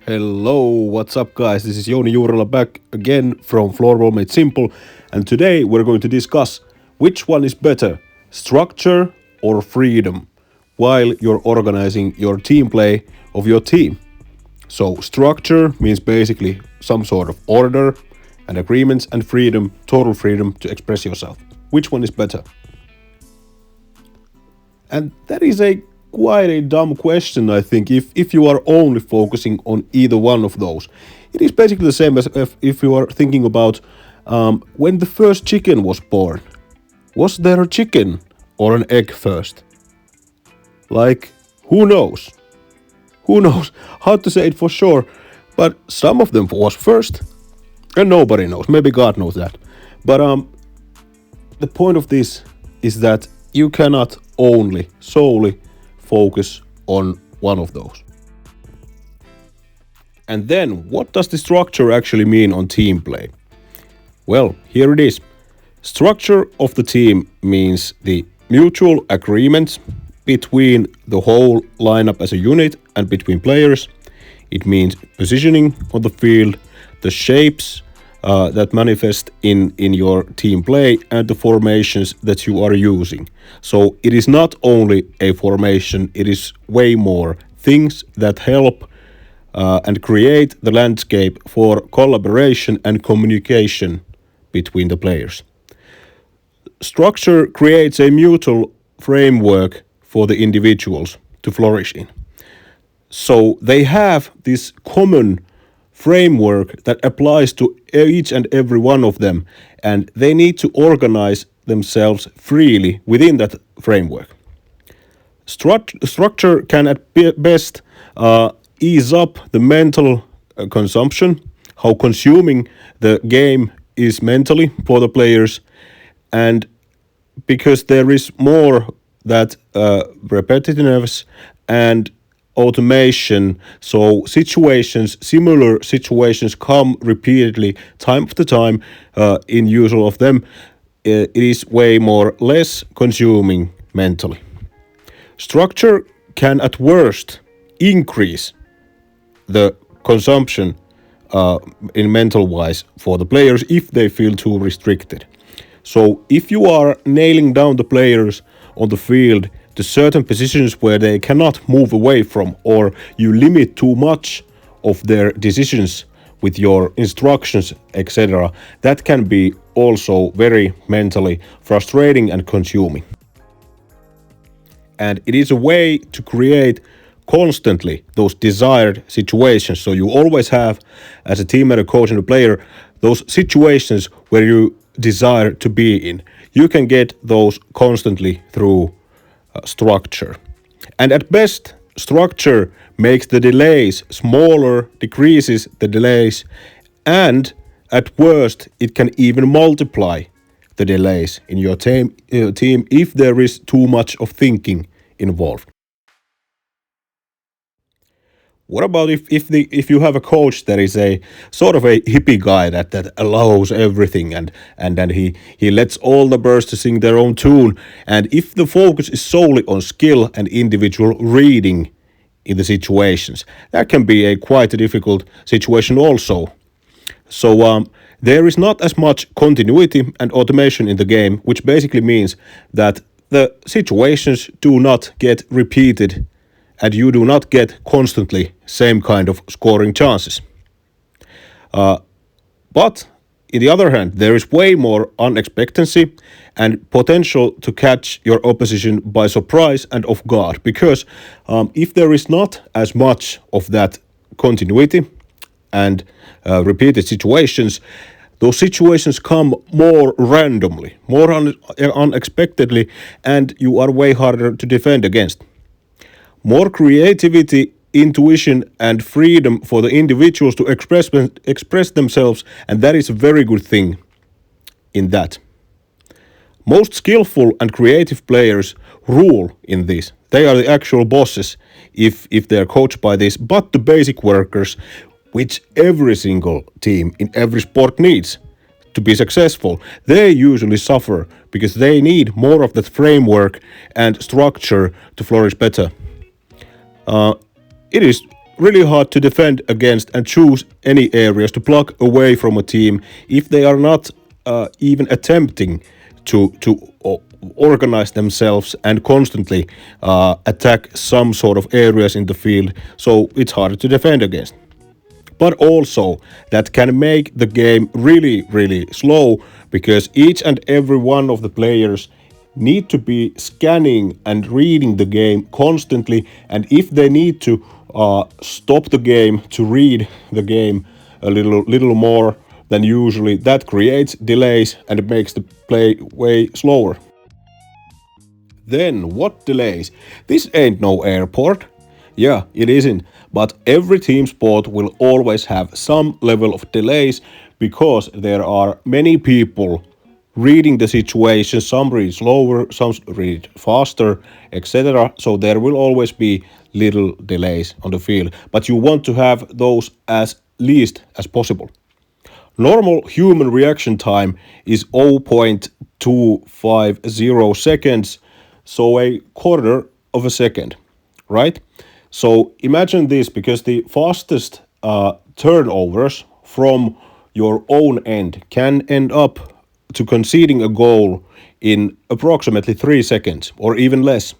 Hello, what's up guys? This is Jouni Juurela back again from Floorball Made Simple, and today we're going to discuss which one is better, structure or freedom, while you're organizing your team play of your team. So structure means basically some sort of order and agreements, and freedom, total freedom to express yourself. Which one is better? And that is a quite a dumb question, I think, if you are only focusing on either one of those. It is basically the same as if you are thinking about when the first chicken was born. Was there a chicken or an egg first? Like, who knows? Who knows? Hard to say it for sure, but some of them was first, and nobody knows. Maybe God knows that. But the point of this is that you cannot only solely focus on one of those. And then, what does the structure actually mean on team play? Well, here it is. Structure of the team means the mutual agreements between the whole lineup as a unit and between players. It means positioning on the field, the shapes that manifest in your team play, and the formations that you are using. So it is not only a formation, it is way more things that help and create the landscape for collaboration and communication between the players. Structure creates a mutual framework for the individuals to flourish in. So they have this common framework that applies to each and every one of them, and they need to organize themselves freely within that framework. Structure can at best ease up the mental consumption, how consuming the game is mentally for the players, and because there is more that repetitiveness and automation, so similar situations come repeatedly time after time in usual of them. It is way more less consuming mentally. Structure can at worst increase the consumption in mental wise for the players if they feel too restricted. So if you are nailing down the players on the field to certain positions where they cannot move away from, or you limit too much of their decisions with your instructions, etc., that can be also very mentally frustrating and consuming. And it is a way to create constantly those desired situations. So you always have, as a teammate, a coach, and a player, those situations where you desire to be in. You can get those constantly through structure. And at best, structure makes the delays smaller, decreases the delays, and at worst, it can even multiply the delays in your team if there is too much of thinking involved. What about if you have a coach that is a sort of a hippie guy that allows everything, and then he lets all the birds to sing their own tune, and if the focus is solely on skill and individual reading in the situations, that can be a quite a difficult situation also. So there is not as much continuity and automation in the game, which basically means that the situations do not get repeated and you do not get constantly same kind of scoring chances. But in the other hand, there is way more unexpectancy and potential to catch your opposition by surprise and off guard, because if there is not as much of that continuity and repeated situations, those situations come more randomly, more unexpectedly, and you are way harder to defend against. More creativity, intuition, and freedom for the individuals to express themselves, and that is a very good thing in that. Most skillful and creative players rule in this. They are the actual bosses if they are coached by this, but the basic workers, which every single team in every sport needs to be successful, they usually suffer because they need more of that framework and structure to flourish better. It is really hard to defend against and choose any areas to block away from a team if they are not even attempting to organize themselves and constantly attack some sort of areas in the field. So it's harder to defend against. But also that can make the game really slow because each and every one of the players need to be scanning and reading the game constantly, and if they need to stop the game to read the game a little more than usually, that creates delays and it makes the play way slower. Then what delays? This ain't no airport. Yeah, it isn't. But every team sport will always have some level of delays because there are many people reading the situation. Some read slower, some read faster, etc. So there will always be little delays on the field. But you want to have those as least as possible. Normal human reaction time is 0.250 seconds, so a quarter of a second, right? So imagine this because the fastest turnovers from your own end can end up to conceding a goal in approximately 3 seconds or even less.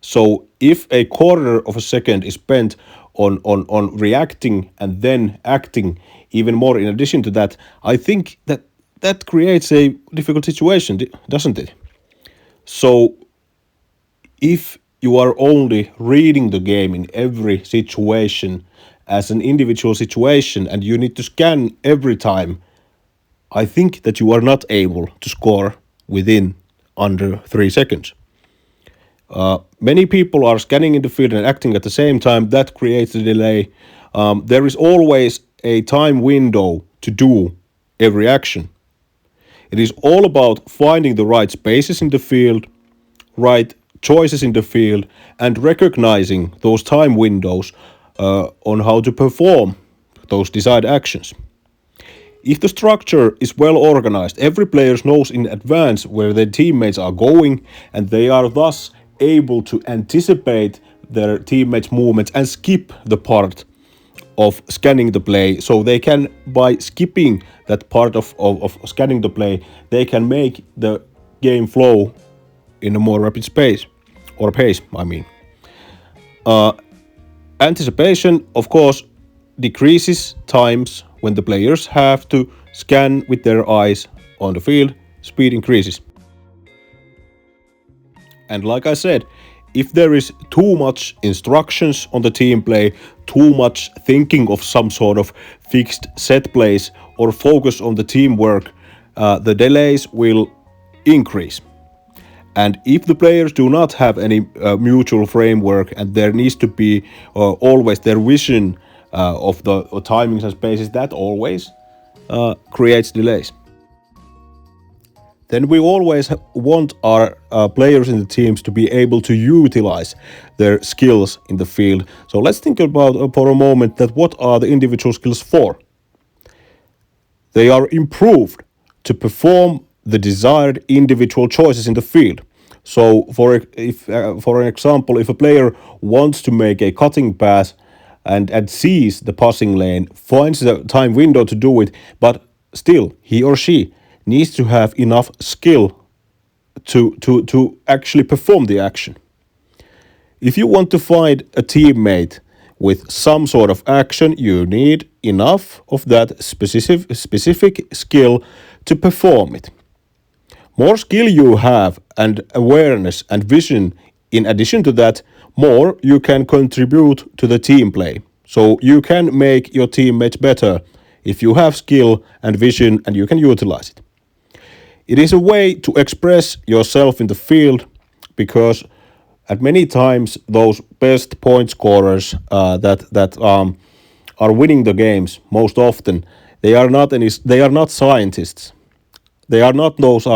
So if a quarter of a second is spent on reacting and then acting even more in addition to that, I think that that creates a difficult situation, doesn't it? So if you are only reading the game in every situation as an individual situation and you need to scan every time, I think that you are not able to score within under 3 seconds. Many people are scanning in the field and acting at the same time. That creates a delay. There is always a time window to do every action. It is all about finding the right spaces in the field, right choices in the field, and recognizing those time windows on how to perform those desired actions. If the structure is well organized, every player knows in advance where their teammates are going, and they are thus able to anticipate their teammates' movements and skip the part of scanning the play. So they can, by skipping that part of scanning the play, they can make the game flow in a more rapid space or pace, I mean. Anticipation, of course, decreases times when the players have to scan with their eyes on the field, speed increases. And like I said, if there is too much instructions on the team play, too much thinking of some sort of fixed set plays or focus on the teamwork, the delays will increase. And if the players do not have any mutual framework and there needs to be always their vision of the timings and spaces, that always creates delays. Then we always want our players in the teams to be able to utilize their skills in the field. So let's think about for a moment that what are the individual skills for? They are improved to perform the desired individual choices in the field. So for an example, if a player wants to make a cutting pass and sees the passing lane, finds the time window to do it, but still he or she needs to have enough skill to actually perform the action. If you want to find a teammate with some sort of action, you need enough of that specific skill to perform it. More skill you have and awareness and vision, in addition to that, more you can contribute to the team play. So you can make your teammates better if you have skill and vision and you can utilize it. It is a way to express yourself in the field because at many times those best point scorers that are winning the games most often, they are not scientists. They are not those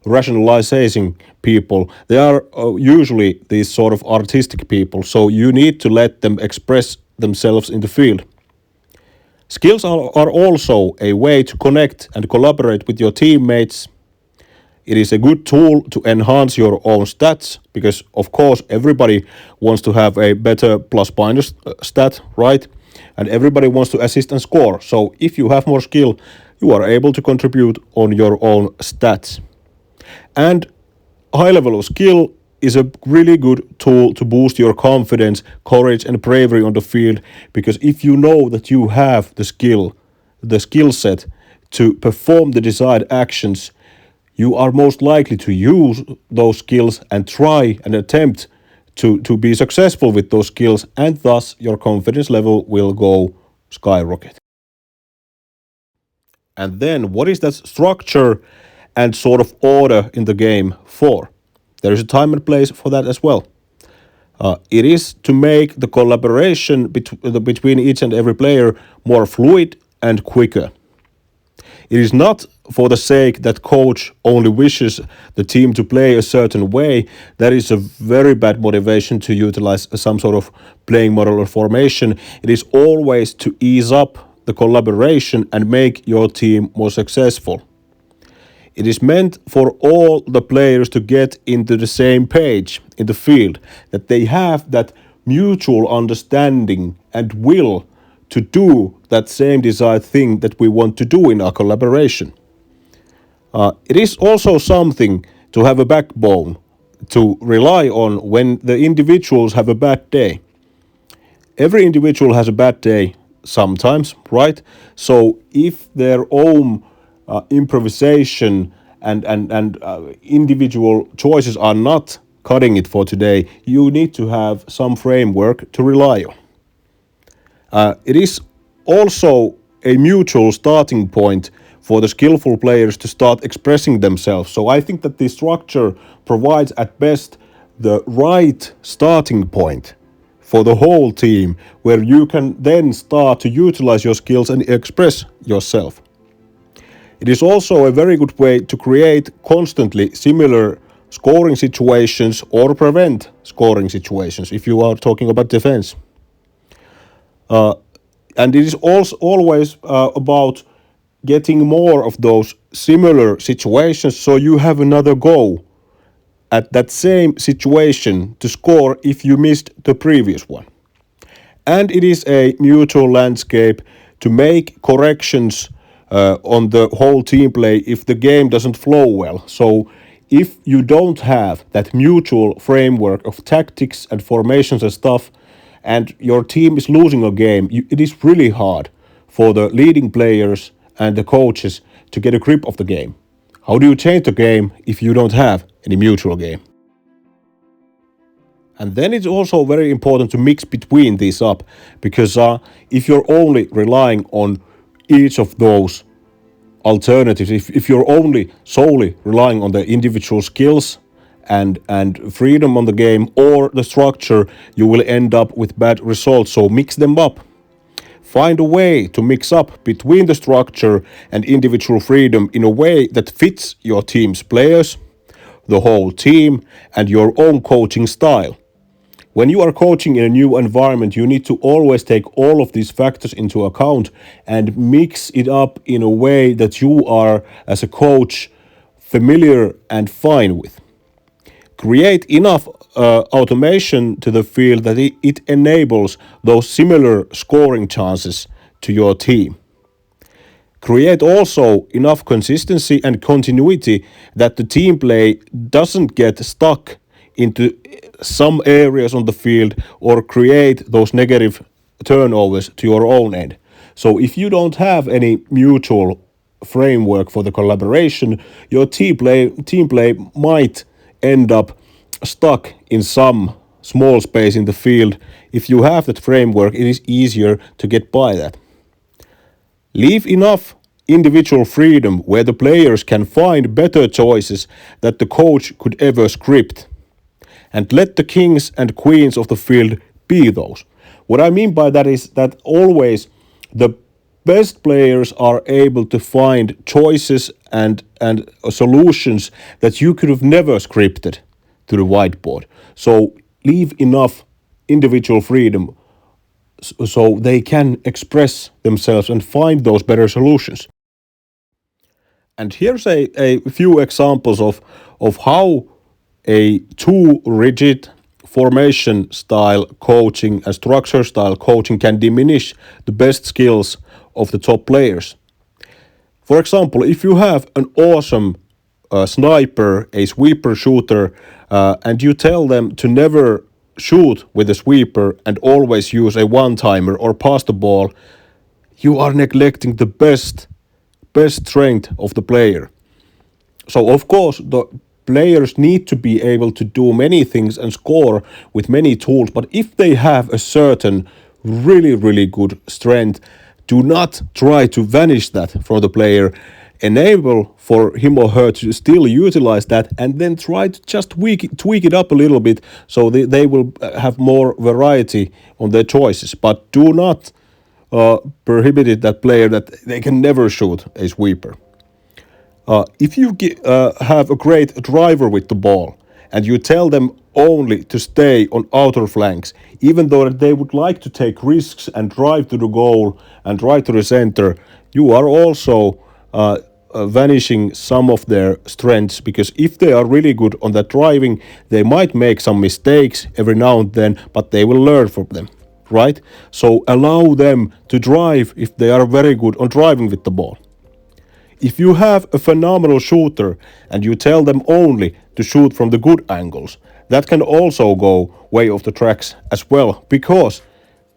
rationalizing people. They are usually these sort of artistic people. So you need to let them express themselves in the field. Skills are also a way to connect and collaborate with your teammates. It is a good tool to enhance your own stats because, of course, everybody wants to have a better plus minus stat, right? And everybody wants to assist and score. So if you have more skill, you are able to contribute on your own stats. And high level of skill is a really good tool to boost your confidence, courage, and bravery on the field because if you know that you have the skill set to perform the desired actions, you are most likely to use those skills and try and attempt to be successful with those skills, and thus your confidence level will go skyrocket. And then, what is that structure and sort of order in the game for? There is a time and place for that as well. It is to make the collaboration between each and every player more fluid and quicker. It is not for the sake that coach only wishes the team to play a certain way. That is a very bad motivation to utilize some sort of playing model or formation. It is always to ease up the collaboration and make your team more successful. It is meant for all the players to get into the same page in the field, that they have that mutual understanding and will to do that same desired thing that we want to do in our collaboration. It is also something to have a backbone to rely on when the individuals have a bad day. Every individual has a bad day sometimes, right? So if their own improvisation and individual choices are not cutting it for today, you need to have some framework to rely on. It is also a mutual starting point for the skillful players to start expressing themselves. So I think that the structure provides at best the right starting point for the whole team, where you can then start to utilize your skills and express yourself. It is also a very good way to create constantly similar scoring situations or prevent scoring situations if you are talking about defense. And it is also always about getting more of those similar situations so you have another go at that same situation to score if you missed the previous one. And it is a mutual landscape to make corrections on the whole team play if the game doesn't flow well. So if you don't have that mutual framework of tactics and formations and stuff, and your team is losing a game, it is really hard for the leading players and the coaches to get a grip of the game. How do you change the game if you don't have any mutual game? And then it's also very important to mix between these up, because if you're only relying on each of those alternatives, if you're only solely relying on the individual skills and freedom on the game or the structure, you will end up with bad results. So mix them up. Find a way to mix up between the structure and individual freedom in a way that fits your team's players, the whole team, and your own coaching style. When you are coaching in a new environment, you need to always take all of these factors into account and mix it up in a way that you are, as a coach, familiar and fine with. Create enough automation to the field that it enables those similar scoring chances to your team. Create also enough consistency and continuity that the team play doesn't get stuck into some areas on the field or create those negative turnovers to your own end. So if you don't have any mutual framework for the collaboration, your team play might end up stuck in some small space in the field. If you have that framework, it is easier to get by that. Leave enough individual freedom where the players can find better choices that the coach could ever script. And let the kings and queens of the field be those. What I mean by that is that always the best players are able to find choices and solutions that you could have never scripted to the whiteboard. So leave enough individual freedom so they can express themselves and find those better solutions. And here's a few examples of how a too rigid formation style coaching and structure style coaching can diminish the best skills of the top players. For example, if you have an awesome sniper, a sweeper shooter, and you tell them to never shoot with a sweeper and always use a one-timer or pass the ball, you are neglecting the best strength of the player. So of course the players need to be able to do many things and score with many tools, but if they have a certain really good strength, do not try to vanish that from the player. Enable for him or her to still utilize that and then try to just tweak it up a little bit so they will have more variety on their choices. But do not prohibit it that player that they can never shoot a sweeper. If you have a great driver with the ball and you tell them only to stay on outer flanks, even though they would like to take risks and drive to the goal and drive to the center, you are also vanishing some of their strengths, because if they are really good on that driving, they might make some mistakes every now and then, but they will learn from them, right? So allow them to drive if they are very good on driving with the ball. If you have a phenomenal shooter and you tell them only to shoot from the good angles, that can also go way off the tracks as well, because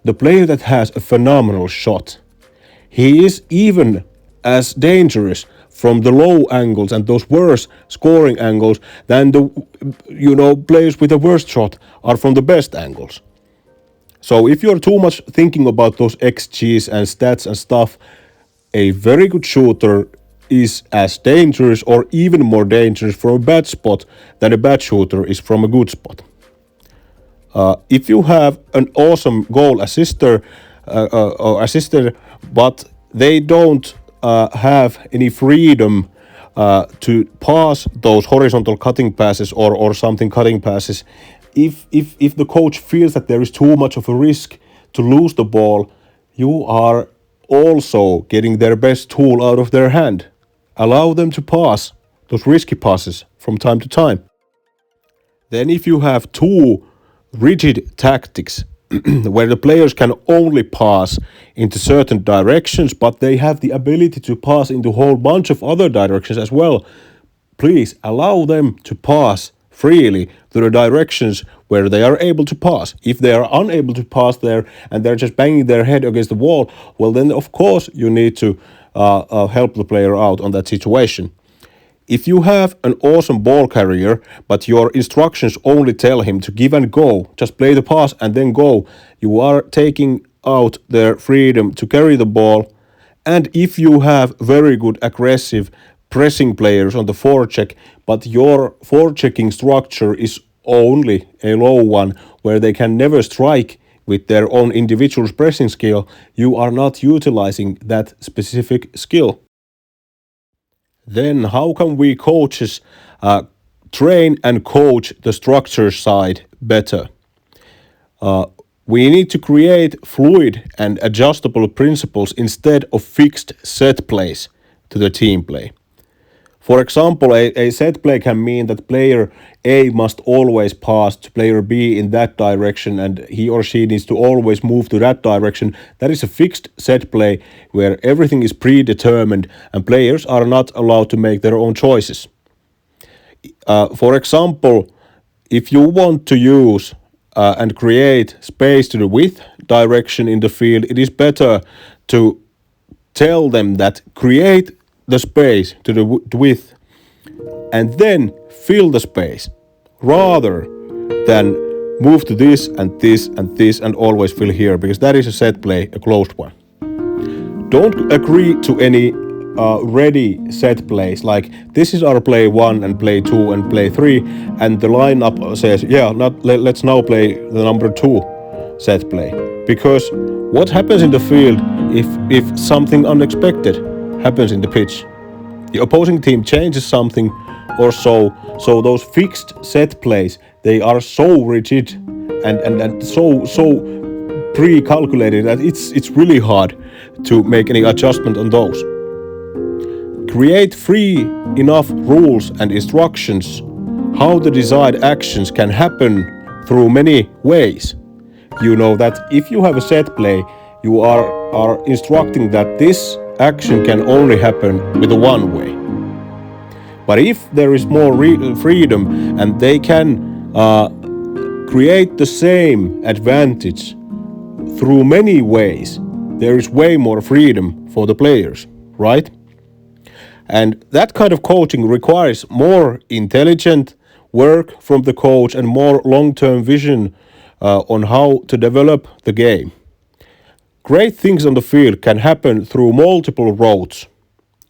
the player that has a phenomenal shot, he is even as dangerous from the low angles and those worse scoring angles than the players with the worst shot are from the best angles. So if you're too much thinking about those XGs and stats and stuff, a very good shooter is as dangerous or even more dangerous from a bad spot than a bad shooter is from a good spot. If you have an awesome goal assister or assister, but they don't have any freedom to pass those horizontal cutting passes or something cutting passes, if the coach feels that there is too much of a risk to lose the ball, you are also getting their best tool out of their hand. Allow them to pass those risky passes from time to time. Then if you have too rigid tactics where the players can only pass into certain directions, but they have the ability to pass into a whole bunch of other directions as well, please allow them to pass freely to the directions where they are able to pass. If they are unable to pass there and they're just banging their head against the wall, well then of course you need to help the player out on that situation. If you have an awesome ball carrier, but your instructions only tell him to give and go, just play the pass and then go, you are taking out their freedom to carry the ball. And if you have very good aggressive pressing players on the forecheck, but your forechecking structure is only a low one where they can never strike with their own individual pressing skill, you are not utilizing that specific skill. Then how can we coaches train and coach the structure side better? We need to create fluid and adjustable principles instead of fixed set plays to the team play. For example, a set play can mean that player A must always pass to player B in that direction and he or she needs to always move to that direction. That is a fixed set play where everything is predetermined and players are not allowed to make their own choices. For example, if you want to use and create space to the width direction in the field, it is better to tell them that create the space to the width and then fill the space rather than move to this and this and this and always fill here, because that is a set play, a closed one. Don't agree to any ready set plays like this is our play 1 and play 2 and play 3 and the lineup says let's now play the number 2 set play, because what happens in the field if something unexpected happens in the pitch? The opposing team changes something or so those fixed set plays, they are so rigid and so pre-calculated that it's really hard to make any adjustment on those. Create free enough rules and instructions how the desired actions can happen through many ways. You know that if you have a set play, you are instructing that this action can only happen with a one way. But if there is more freedom and they can create the same advantage through many ways, there is way more freedom for the players, right? And that kind of coaching requires more intelligent work from the coach and more long-term vision on how to develop the game. Great things on the field can happen through multiple roads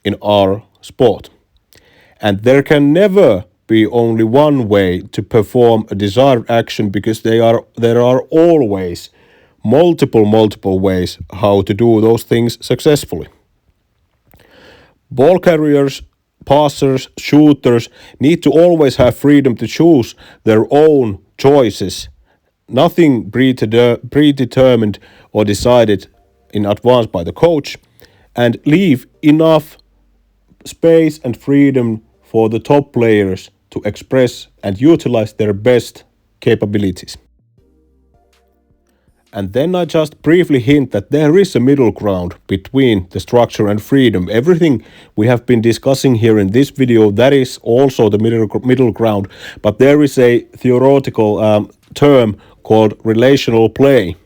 in our sport. And there can never be only one way to perform a desired action because there are always multiple ways how to do those things successfully. Ball carriers, passers, shooters need to always have freedom to choose their own choices. Nothing predetermined or decided in advance by the coach, and leave enough space and freedom for the top players to express and utilize their best capabilities. And then I just briefly hint that there is a middle ground between the structure and freedom. Everything we have been discussing here in this video, that is also the middle ground, but there is a theoretical term called relational play,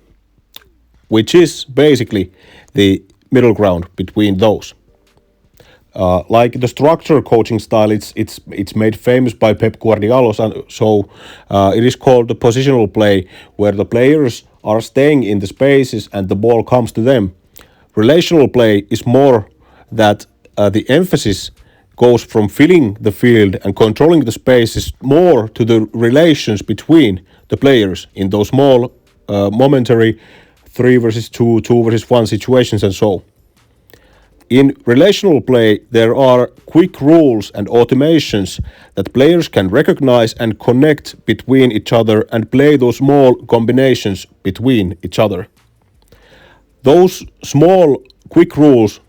which is basically the middle ground between those. Like the structure coaching style, it's made famous by Pep Guardiola, so it is called the positional play, where the players are staying in the spaces and the ball comes to them. Relational play is more that the emphasis goes from filling the field and controlling the spaces more to the relations between the players in those small momentary 3 versus 2, 2 versus 1 situations and so. In relational play, there are quick rules and automations that players can recognize and connect between each other and play those small combinations between each other. Those small quick rules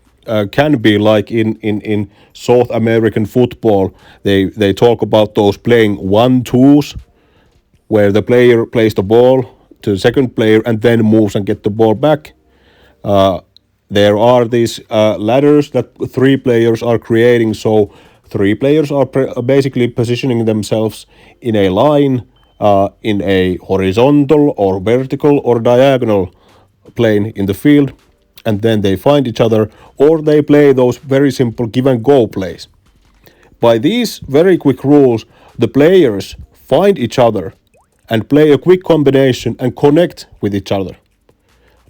can be like in South American football. They talk about those playing 1-2s, where the player plays the ball to the second player and then moves and get the ball back. There are these ladders that 3 players are creating, so 3 players are basically positioning themselves in a line, in a horizontal or vertical or diagonal plane in the field, and then they find each other, or they play those very simple give and go plays. By these very quick rules, the players find each other and play a quick combination and connect with each other.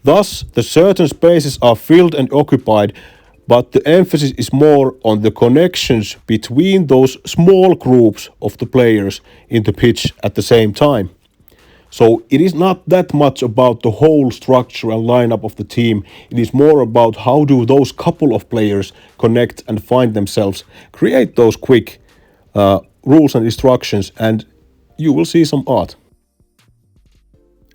Thus, the certain spaces are filled and occupied, but the emphasis is more on the connections between those small groups of the players in the pitch at the same time. So it is not that much about the whole structure and lineup of the team. It is more about how do those couple of players connect and find themselves, create those quick rules and instructions, and you will see some art.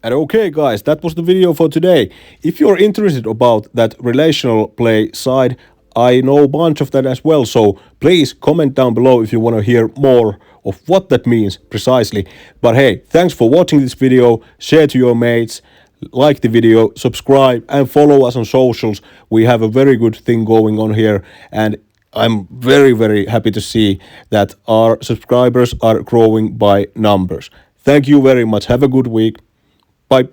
And okay guys, that was the video for today. If you're interested about that relational play side, I know a bunch of that as well, so please comment down below if you want to hear more of what that means precisely. But hey, thanks for watching this video, share to your mates, like the video, subscribe and follow us on socials. We have a very good thing going on here, and I'm very happy to see that our subscribers are growing by numbers. Thank you very much. Have a good week. Bye.